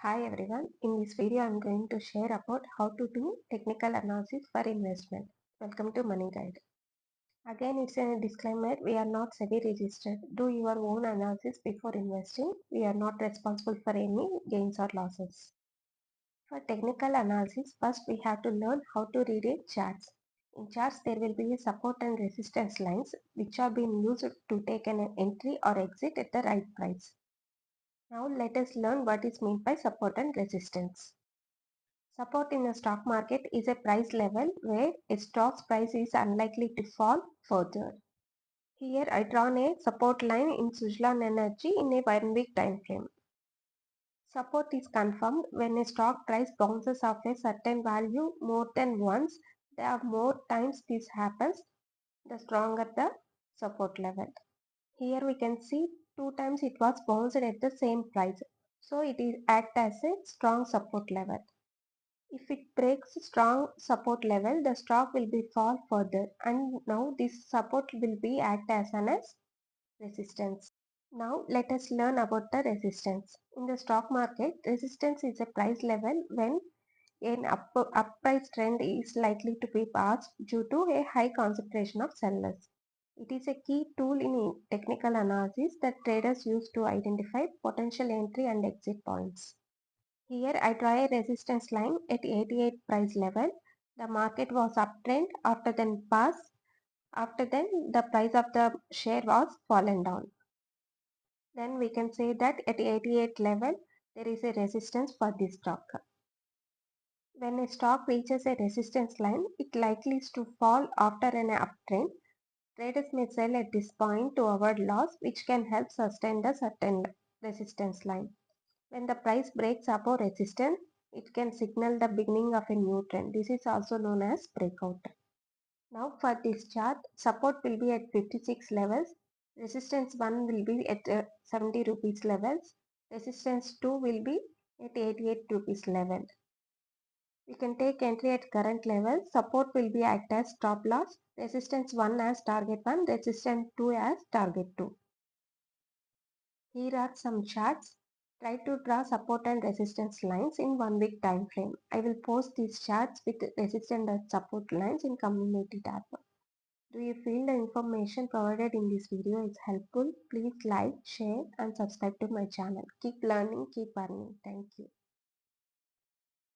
Hi everyone, in this video I am going to share about how to do technical analysis for investment. Welcome to MoneyGuide. Again, it's a disclaimer, we are not SEBI registered. Do your own analysis before investing. We are not responsible for any gains or losses. For technical analysis, first we have to learn how to read a charts. In charts, there will be a support and resistance lines which are being used to take an entry or exit at the right price. Now let us learn what is meant by support and resistance. Support in the stock market is a price level where a stock's price is unlikely to fall further. Here I drawn a support line in Suzlon Energy in a 1 week time frame. Support is confirmed when a stock price bounces off a certain value more than once. The more times this happens, the stronger the support level. Here we can see 2 times it was bounced at the same price. So it is act as a strong support level. If it breaks strong support level, the stock will be fall further, and now this support will be act as an as resistance. Now let us learn about the resistance. In the stock market, resistance is a price level when an up price trend is likely to be passed due to a high concentration of sellers. It is a key tool in technical analysis that traders use to identify potential entry and exit points. Here I draw a resistance line at 88 price level. The market was uptrend after then pass. After then the price of the share was fallen down. Then we can say that at 88 level there is a resistance for this stock. When a stock reaches a resistance line, it likely is to fall after an uptrend. Traders may sell at this point to avoid loss, which can help sustain the certain resistance line. When the price breaks above resistance, it can signal the beginning of a new trend. This is also known as breakout. Now for this chart, support will be at 56 levels. Resistance 1 will be at 70 rupees levels. Resistance 2 will be at 88 rupees level. We can take entry at current level. Support will be act as stop loss. Resistance 1 as target 1. Resistance 2 as target 2. Here are some charts. Try to draw support and resistance lines in 1 week time frame. I will post these charts with resistance and support lines in community tab. Do you feel the information provided in this video is helpful? Please like, share and subscribe to my channel. Keep learning, keep earning. Thank you.